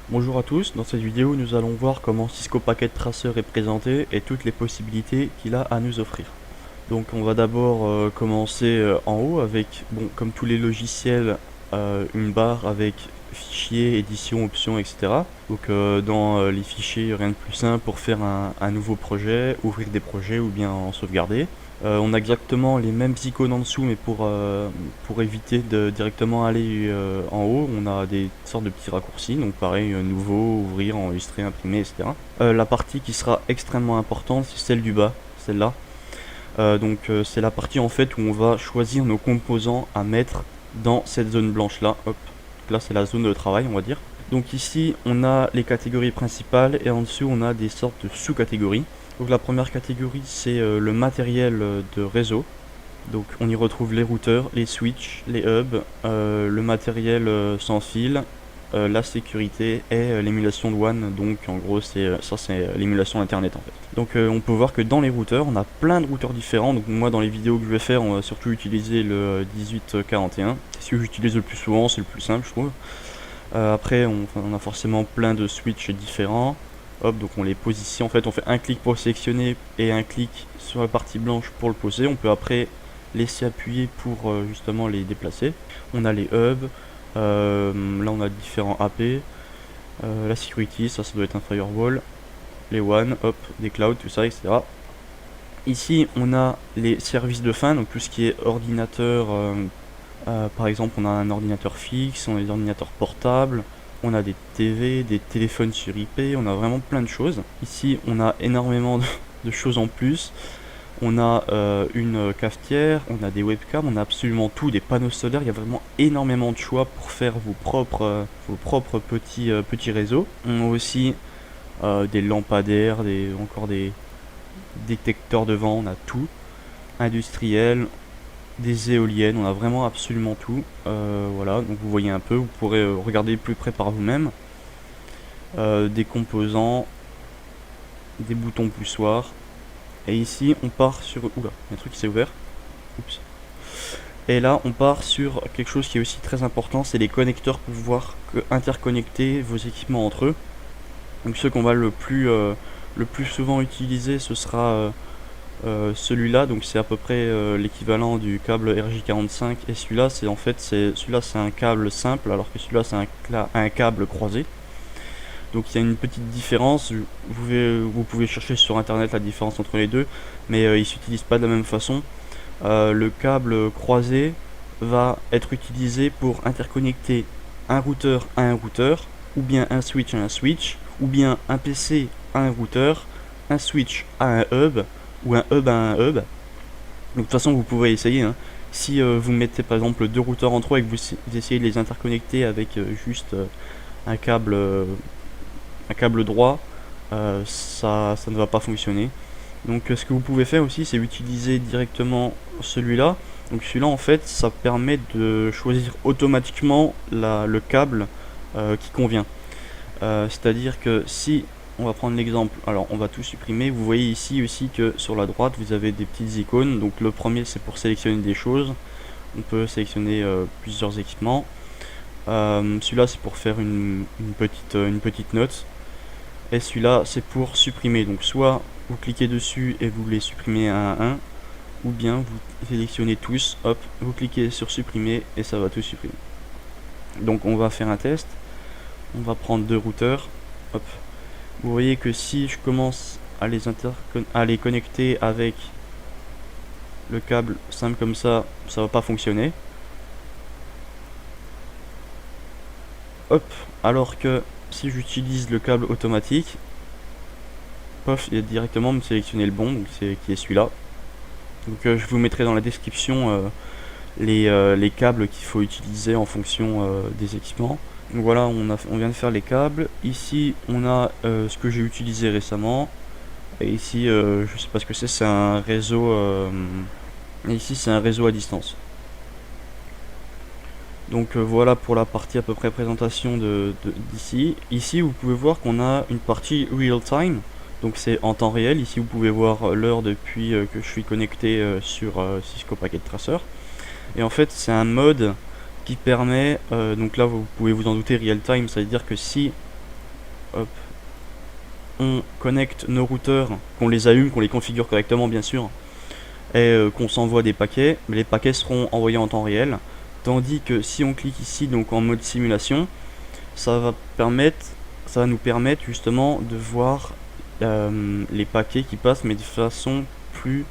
Bonjour à tous, dans cette vidéo nous allons voir comment Cisco Packet Tracer est présenté et toutes les possibilités qu'il a à nous offrir. Donc on va d'abord commencer en haut avec, bon, comme tous les logiciels, une barre avec fichiers, édition, options, etc. Donc dans les fichiers, rien de plus simple pour faire un nouveau projet, ouvrir des projets ou bien en sauvegarder. On a exactement les mêmes icônes en dessous, mais pour éviter de directement aller en haut, on a des sortes de petits raccourcis. Donc pareil, nouveau, ouvrir, enregistrer, imprimer, etc. La partie qui sera extrêmement importante, c'est celle du bas, celle-là. C'est la partie en fait où on va choisir nos composants à mettre dans cette zone blanche là. Hop, là c'est la zone de travail, on va dire. Donc ici on a les catégories principales et en dessous on a des sortes de sous-catégories. Donc la première catégorie c'est le matériel de réseau. Donc on y retrouve les routeurs, les switches, les hubs, le matériel sans fil, la sécurité et l'émulation de WAN. Donc en gros c'est l'émulation internet en fait. Donc on peut voir que dans les routeurs on a plein de routeurs différents. Donc moi dans les vidéos que je vais faire on va surtout utiliser le 1841. C'est ce que j'utilise le plus souvent, c'est le plus simple je trouve. Après on a forcément plein de switches différents. Hop, donc on les positionne, en fait on fait un clic pour sélectionner et un clic sur la partie blanche pour le poser. On peut après laisser appuyer pour justement les déplacer. On a les hubs, là on a différents AP, la security, ça doit être un firewall, les WAN, hop, des clouds, tout ça, etc. Ici on a les services de fin, donc tout ce qui est ordinateur, par exemple on a un ordinateur fixe, on a des ordinateurs portables, on a des TV, des téléphones sur IP, on a vraiment plein de choses. Ici on a énormément de choses en plus. On a une cafetière, on a des webcams, on a absolument tout, des panneaux solaires, il y a vraiment énormément de choix pour faire vos propres petits réseaux. On a aussi des lampadaires, encore des détecteurs de vent, on a tout. Industriel, des éoliennes, on a vraiment absolument tout. Voilà, donc vous voyez un peu, vous pourrez regarder plus près par vous-même. Des composants, des boutons poussoirs. Et ici, on part sur... Oula, il y a un truc qui s'est ouvert. Oups. Et là, on part sur quelque chose qui est aussi très important, c'est les connecteurs pour pouvoir interconnecter vos équipements entre eux. Donc ceux qu'on va le plus souvent utiliser, ce sera celui-là. Donc c'est à peu près l'équivalent du câble RJ45. Et celui-là, c'est un câble simple, alors que celui-là, c'est un câble croisé. Donc il y a une petite différence, vous pouvez chercher sur internet la différence entre les deux, mais ils ne s'utilisent pas de la même façon. Le câble croisé va être utilisé pour interconnecter un routeur à un routeur, ou bien un switch à un switch, ou bien un PC à un routeur, un switch à un hub, ou un hub à un hub. Donc de toute façon vous pouvez essayer, hein. Si vous mettez par exemple deux routeurs en trois et que vous essayez de les interconnecter avec juste un câble droit, ça ne va pas fonctionner. Donc ce que vous pouvez faire aussi, c'est utiliser directement celui-là. Donc celui-là en fait, ça permet de choisir automatiquement le câble qui convient. C'est-à-dire que si on va prendre l'exemple, alors on va tout supprimer, vous voyez ici aussi que sur la droite vous avez des petites icônes. Donc le premier c'est pour sélectionner des choses, on peut sélectionner plusieurs équipements. Celui-là c'est pour faire une petite note. Et celui-là c'est pour supprimer, donc soit vous cliquez dessus et vous les supprimez un à un, ou bien vous sélectionnez tous, hop, vous cliquez sur supprimer et ça va tout supprimer. Donc on va faire un test, on va prendre deux routeurs, hop, vous voyez que si je commence à les connecter avec le câble simple comme ça va pas fonctionner. Hop, alors que si j'utilise le câble automatique, pof, il va directement me sélectionner le bon, donc qui est celui-là. Donc je vous mettrai dans la description les câbles qu'il faut utiliser en fonction des équipements. Donc voilà, on vient de faire les câbles. Ici on a ce que j'ai utilisé récemment. Et ici je sais pas ce que c'est un réseau. Et ici c'est un réseau à distance. Donc voilà pour la partie à peu près présentation d'ici. Ici vous pouvez voir qu'on a une partie real time. Donc c'est en temps réel. Ici vous pouvez voir l'heure depuis que je suis connecté sur Cisco Packet Tracer. Et en fait c'est un mode qui permet, donc là vous pouvez vous en douter, real time, ça veut dire que si hop, on connecte nos routeurs, qu'on les allume, qu'on les configure correctement bien sûr, et qu'on s'envoie des paquets. Les paquets seront envoyés en temps réel, tandis que si on clique ici donc en mode simulation, ça va nous permettre justement de voir les paquets qui passent, mais de façon plus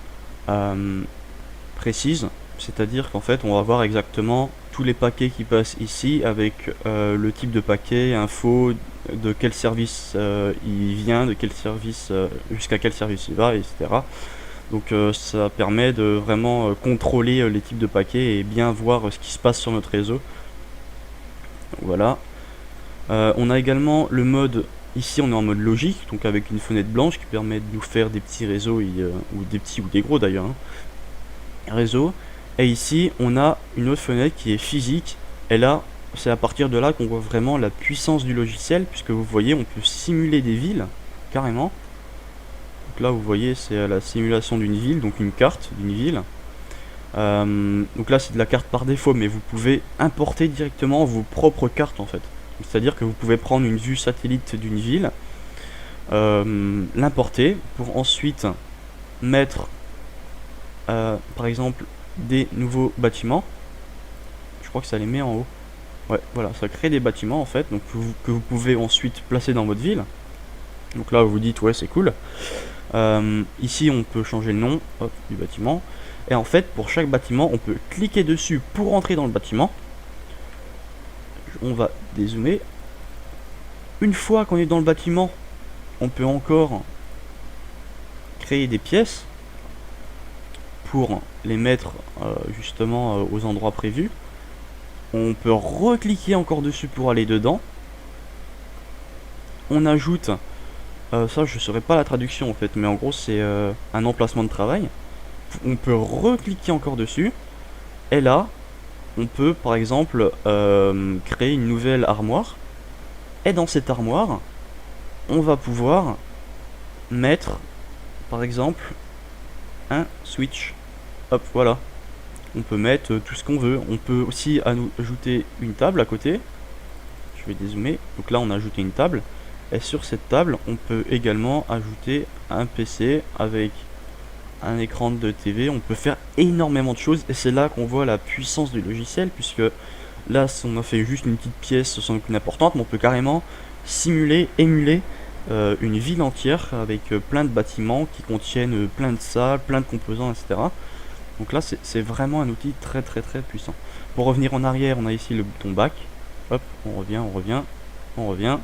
précise. C'est-à-dire qu'en fait on va voir exactement tous les paquets qui passent ici avec le type de paquet, info, de quel service il vient, de quel service jusqu'à quel service il va, etc. Donc ça permet de vraiment contrôler les types de paquets et bien voir ce qui se passe sur notre réseau. Voilà. On a également le mode, ici on est en mode logique, donc avec une fenêtre blanche qui permet de nous faire des petits réseaux, ou des petits ou des gros d'ailleurs, hein, réseaux. Et ici on a une autre fenêtre qui est physique, et là c'est à partir de là qu'on voit vraiment la puissance du logiciel, puisque vous voyez on peut simuler des villes, carrément. Donc là vous voyez c'est la simulation d'une ville, donc une carte d'une ville. Donc là c'est de la carte par défaut, mais vous pouvez importer directement vos propres cartes en fait. C'est-à-dire que vous pouvez prendre une vue satellite d'une ville, l'importer pour ensuite mettre par exemple des nouveaux bâtiments. Je crois que ça les met en haut. Ouais, voilà, ça crée des bâtiments en fait, donc que vous pouvez ensuite placer dans votre ville. Donc là vous vous dites ouais c'est cool. Ici on peut changer le nom, hop, du bâtiment. Et en fait pour chaque bâtiment on peut cliquer dessus pour entrer dans le bâtiment. On va dézoomer. Une fois qu'on est dans le bâtiment, on peut encore créer des pièces pour les mettre justement aux endroits prévus. On peut recliquer encore dessus pour aller dedans. On ajoute, ça je ne saurais pas la traduction en fait, mais en gros c'est un emplacement de travail. On peut recliquer encore dessus. Et là, on peut par exemple créer une nouvelle armoire. Et dans cette armoire, on va pouvoir mettre par exemple un switch. Hop, voilà. On peut mettre tout ce qu'on veut. On peut aussi ajouter une table à côté. Je vais dézoomer. Donc là, on a ajouté une table. Et sur cette table, on peut également ajouter un PC avec un écran de TV. On peut faire énormément de choses. Et c'est là qu'on voit la puissance du logiciel, puisque là, on a fait juste une petite pièce sans aucune importante, mais on peut carrément simuler, émuler une ville entière avec plein de bâtiments qui contiennent plein de salles, plein de composants, etc. Donc là, c'est vraiment un outil très très très puissant. Pour revenir en arrière, on a ici le bouton back. Hop, on revient, on revient, on revient.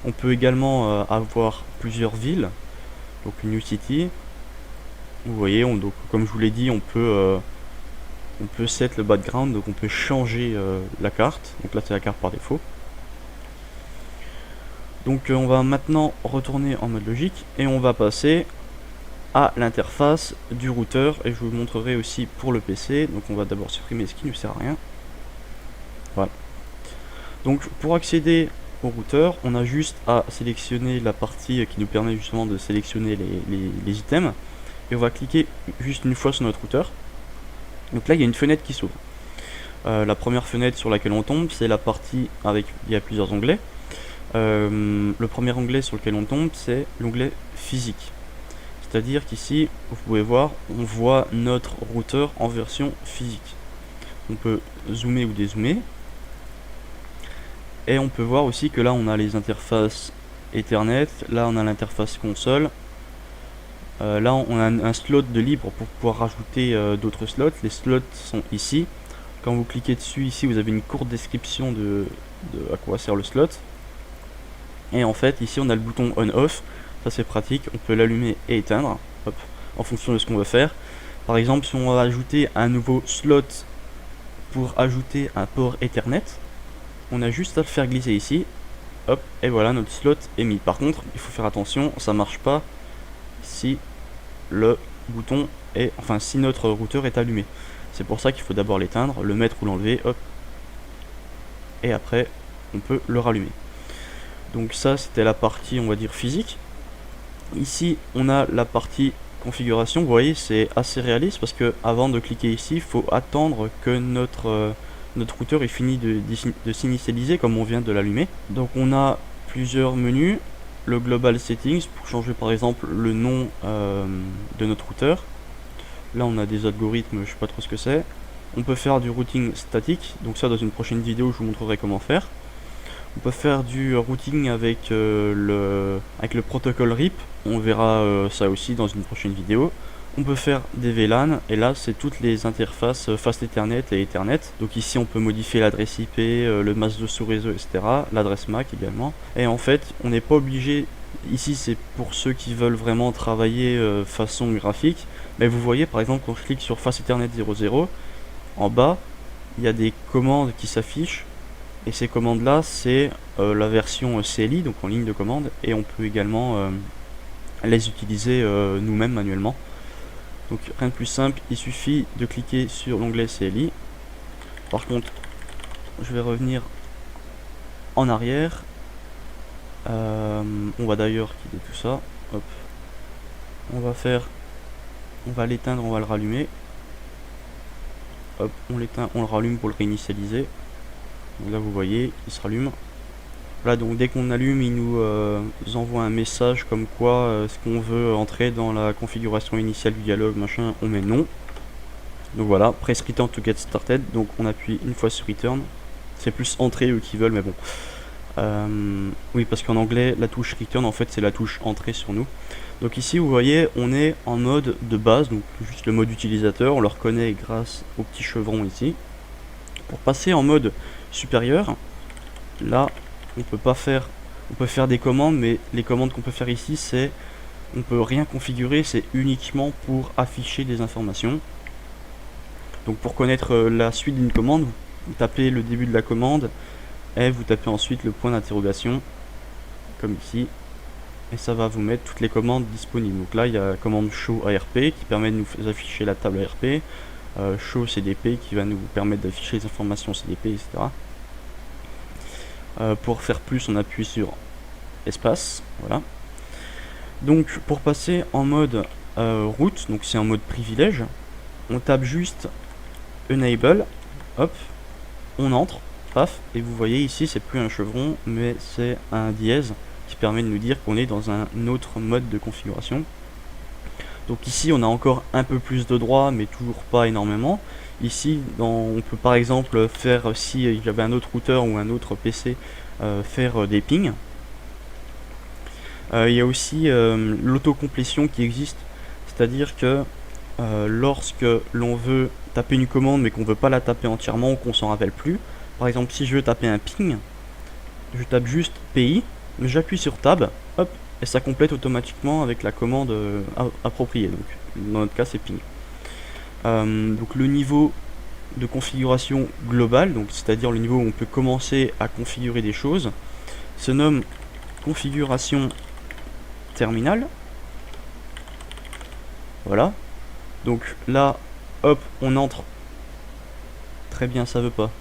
On peut également avoir plusieurs villes, donc une new city. Vous voyez, donc, comme je vous l'ai dit, on peut set le background, donc on peut changer la carte. Donc là c'est la carte par défaut. Donc on va maintenant retourner en mode logique et on va passer à l'interface du routeur, et je vous montrerai aussi pour le PC. Donc on va d'abord supprimer ce qui ne sert à rien. Voilà. Donc pour accéder au routeur, on a juste à sélectionner la partie qui nous permet justement de sélectionner les items, et on va cliquer juste une fois sur notre routeur. Donc là il y a une fenêtre qui s'ouvre. La première fenêtre sur laquelle on tombe, c'est la partie avec, il y a plusieurs onglets. Le premier onglet sur lequel on tombe, c'est l'onglet physique. C'est-à-dire qu'ici, vous pouvez voir, on voit notre routeur en version physique. On peut zoomer ou dézoomer. Et on peut voir aussi que là, on a les interfaces Ethernet. Là, on a l'interface console. Là, on a un slot de libre pour pouvoir rajouter d'autres slots. Les slots sont ici. Quand vous cliquez dessus, ici, vous avez une courte description de à quoi sert le slot. Et en fait, ici, on a le bouton on-off. Ça, c'est pratique. On peut l'allumer et éteindre, hop, en fonction de ce qu'on veut faire. Par exemple, si on va ajouter un nouveau slot pour ajouter un port Ethernet, on a juste à le faire glisser ici. Hop, et voilà, notre slot est mis. Par contre, il faut faire attention, ça marche pas si le bouton est, enfin, si notre routeur est allumé. C'est pour ça qu'il faut d'abord l'éteindre, le mettre ou l'enlever, hop, et après on peut le rallumer. Donc ça, c'était la partie, on va dire, physique. Ici on a la partie configuration. Vous voyez, c'est assez réaliste parce que avant de cliquer ici, il faut attendre que notre routeur est fini de s'initialiser, comme on vient de l'allumer. Donc on a plusieurs menus. Le Global Settings pour changer par exemple le nom de notre routeur. Là on a des algorithmes, je sais pas trop ce que c'est. On peut faire du routing statique, donc ça dans une prochaine vidéo je vous montrerai comment faire. On peut faire du routing avec le protocole RIP, on verra ça aussi dans une prochaine vidéo. On peut faire des VLAN, et là c'est toutes les interfaces Fast Ethernet et Ethernet. Donc ici on peut modifier l'adresse IP, le masque de sous-réseau, etc. L'adresse MAC également. Et en fait on n'est pas obligé, ici c'est pour ceux qui veulent vraiment travailler façon graphique. Mais vous voyez par exemple quand je clique sur Fast Ethernet 00, en bas il y a des commandes qui s'affichent. Et ces commandes là c'est la version CLI, donc en ligne de commande. Et on peut également les utiliser nous-mêmes manuellement. Donc rien de plus simple, il suffit de cliquer sur l'onglet CLI. Par contre, je vais revenir en arrière. On va d'ailleurs quitter tout ça. Hop. On va l'éteindre, on va le rallumer. Hop, on l'éteint, on le rallume pour le réinitialiser. Donc là vous voyez, il se rallume. Voilà, donc dès qu'on allume, il nous envoie un message comme quoi est-ce qu'on veut entrer dans la configuration initiale du dialogue, machin, on met non. Donc voilà, press return to get started, donc on appuie une fois sur return. C'est plus entrée eux qui veulent, mais bon. Oui, parce qu'en anglais, la touche return, en fait, c'est la touche entrée sur nous. Donc ici, vous voyez, on est en mode de base, donc juste le mode utilisateur, on le reconnaît grâce au petit chevron ici. Pour passer en mode supérieur, là, on peut faire des commandes, mais les commandes qu'on peut faire ici, c'est on peut rien configurer, c'est uniquement pour afficher des informations. Donc pour connaître la suite d'une commande, vous tapez le début de la commande et vous tapez ensuite le point d'interrogation comme ici, et ça va vous mettre toutes les commandes disponibles. Donc là il y a la commande show ARP qui permet de nous afficher la table ARP, show CDP qui va nous permettre d'afficher les informations CDP, etc. Pour faire plus, on appuie sur espace, voilà. Donc pour passer en mode route, donc c'est en mode privilège, on tape juste enable, hop, on entre, paf, et vous voyez ici c'est plus un chevron mais c'est un dièse qui permet de nous dire qu'on est dans un autre mode de configuration. Donc ici on a encore un peu plus de droits mais toujours pas énormément. Ici on peut par exemple faire, si il y avait un autre routeur ou un autre PC, faire des pings. Il y a aussi l'autocomplétion qui existe, c'est-à-dire que lorsque l'on veut taper une commande mais qu'on veut pas la taper entièrement ou qu'on s'en rappelle plus, par exemple si je veux taper un ping, je tape juste PI, j'appuie sur tab, hop, et ça complète automatiquement avec la commande appropriée. Donc dans notre cas c'est ping. Donc le niveau de configuration globale, donc c'est-à-dire le niveau où on peut commencer à configurer des choses, se nomme configuration terminale. Voilà. Donc là, hop, on entre. Très bien, ça veut pas.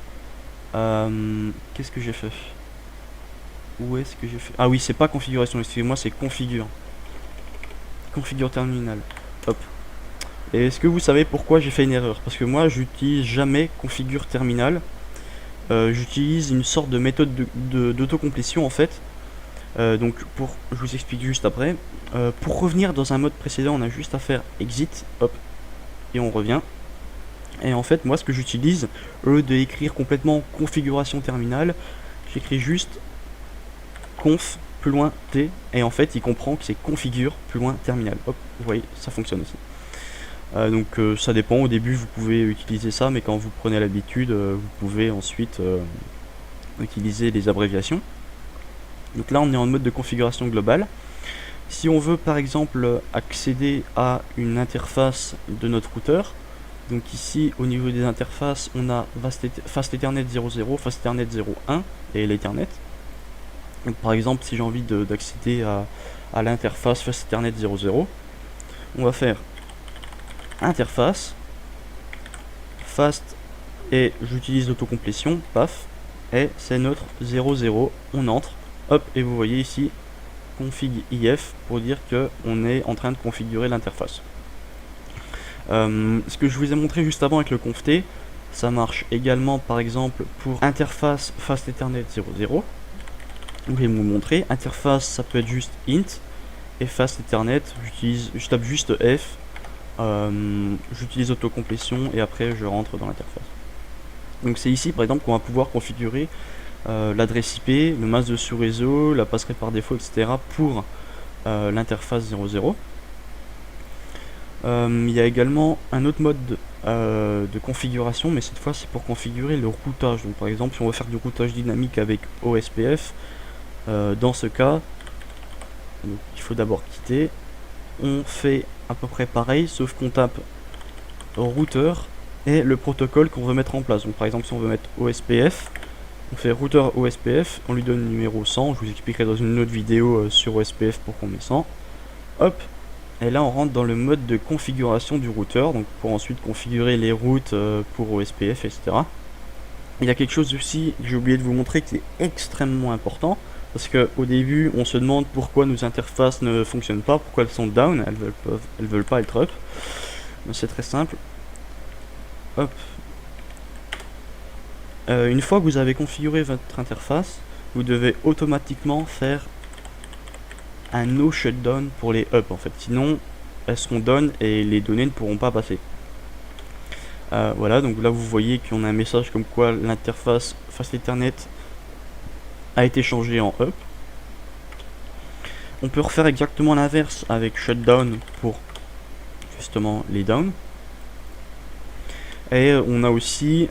Qu'est-ce que j'ai fait? Où est-ce que j'ai fait? Ah oui, c'est pas configuration, excusez-moi, c'est configure. Configure terminal. Hop. Et est-ce que vous savez pourquoi j'ai fait une erreur? Parce que moi, j'utilise jamais configure terminal. J'utilise une sorte de méthode d'autocomplétion en fait. Donc je vous explique juste après. Pour revenir dans un mode précédent, on a juste à faire exit, hop, et on revient. Et en fait, moi, ce que j'utilise, au lieu d'écrire complètement configuration terminale, j'écris juste conf plus loin t, et en fait, il comprend que c'est configure plus loin terminal. Hop, vous voyez, ça fonctionne aussi. Donc ça dépend, au début vous pouvez utiliser ça, mais quand vous prenez l'habitude, vous pouvez ensuite utiliser les abréviations. Donc là on est en mode de configuration globale. Si on veut par exemple accéder à une interface de notre routeur, donc ici au niveau des interfaces on a Fast Ethernet 00, Fast Ethernet 01 et l'Ethernet. Donc par exemple si j'ai envie d'accéder à l'interface Fast Ethernet 00, on va faire interface fast et j'utilise l'autocomplétion, paf, et c'est notre 00, on entre, hop, et vous voyez ici config if pour dire que on est en train de configurer l'interface. Ce que je vous ai montré juste avant avec le conft, ça marche également par exemple pour interface Fast Ethernet 00. je vais vous montrer. Interface, ça peut être juste int, et fast Ethernet, je tape juste F, j'utilise autocomplétion et après je rentre dans l'interface. Donc c'est ici par exemple qu'on va pouvoir configurer l'adresse IP, le masque de sous-réseau, la passerelle par défaut, etc. pour l'interface 00. Il y a également un autre mode de configuration, mais cette fois c'est pour configurer le routage. Donc par exemple si on veut faire du routage dynamique avec OSPF, dans ce cas donc, il faut d'abord quitter, on fait à peu près pareil sauf qu'on tape routeur et le protocole qu'on veut mettre en place. Donc par exemple si on veut mettre OSPF, on fait routeur OSPF, on lui donne le numéro 100, je vous expliquerai dans une autre vidéo sur OSPF pour qu'on met 100. Hop, et là on rentre dans le mode de configuration du routeur, donc pour ensuite configurer les routes pour OSPF, etc. Il y a quelque chose aussi que j'ai oublié de vous montrer qui est extrêmement important, parce qu'au début on se demande pourquoi nos interfaces ne fonctionnent pas, pourquoi elles sont down, elles veulent pas être up. C'est très simple. Hop. Une fois que vous avez configuré votre interface, vous devez automatiquement faire un no shutdown pour les up en fait, sinon elles seront down et les données ne pourront pas passer. Voilà, donc là vous voyez qu'on a un message comme quoi l'interface Fast Ethernet a été changée en up. On peut refaire exactement l'inverse avec shutdown pour justement les down. Et on a aussi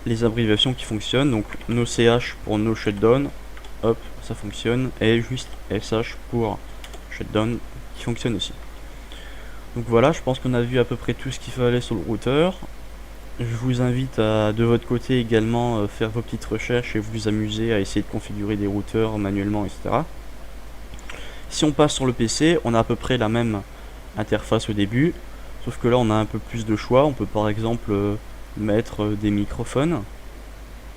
les abréviations qui fonctionnent, donc no ch pour no shutdown, hop, ça fonctionne, et juste sh pour shutdown qui fonctionne aussi. Donc voilà, je pense qu'on a vu à peu près tout ce qu'il fallait sur le routeur. Je vous invite à, de votre côté également, faire vos petites recherches et vous amuser à essayer de configurer des routeurs manuellement, etc. Si on passe sur le PC, on a à peu près la même interface au début, sauf que là on a un peu plus de choix. On peut par exemple mettre des microphones,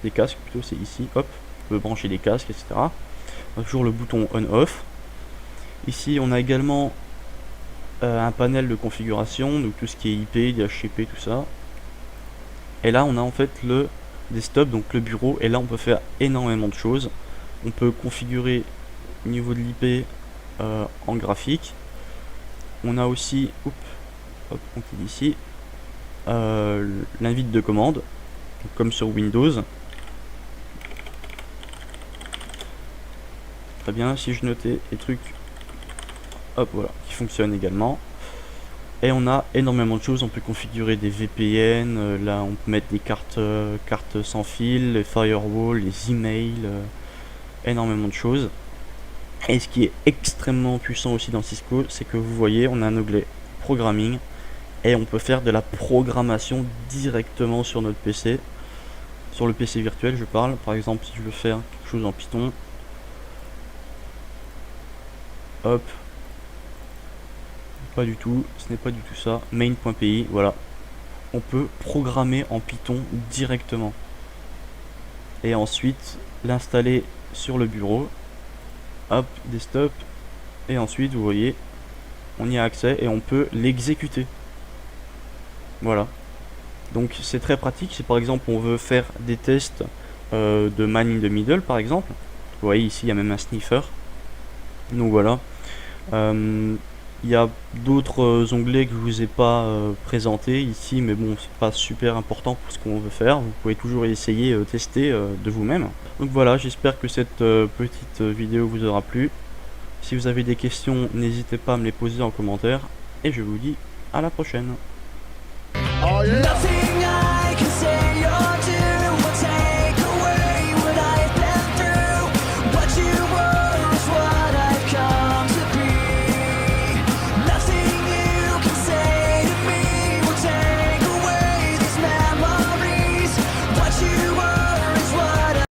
des casques plutôt, c'est ici, hop, on peut brancher des casques, etc. On a toujours le bouton on-off. Ici on a également un panel de configuration, donc tout ce qui est IP, DHCP, tout ça. Et là on a en fait le desktop, donc le bureau, et là on peut faire énormément de choses. On peut configurer au niveau de l'IP en graphique. On a aussi, hop, on clique ici, l'invite de commande, comme sur Windows. Très bien, si je notais les trucs, hop, voilà, qui fonctionnent également. Et on a énormément de choses, on peut configurer des VPN, là on peut mettre des cartes sans fil, les firewalls, les emails, énormément de choses. Et ce qui est extrêmement puissant aussi dans Cisco, c'est que vous voyez, on a un onglet programming et on peut faire de la programmation directement sur notre PC, sur le PC virtuel je parle. Par exemple si je veux faire quelque chose en Python, hop, pas du tout, ce n'est pas du tout ça, main.py, voilà, on peut programmer en Python directement et ensuite l'installer sur le bureau, hop, desktop, et ensuite vous voyez on y a accès et on peut l'exécuter. Voilà, donc c'est très pratique. Si par exemple on veut faire des tests de man in the middle par exemple, vous voyez ici il y a même un sniffer, donc voilà. Il y a d'autres onglets que je vous ai pas présentés ici, mais bon c'est pas super important pour ce qu'on veut faire. Vous pouvez toujours essayer, tester de vous-même. Donc voilà, j'espère que cette petite vidéo vous aura plu. Si vous avez des questions, n'hésitez pas à me les poser en commentaire. Et je vous dis à la prochaine. Oh yeah.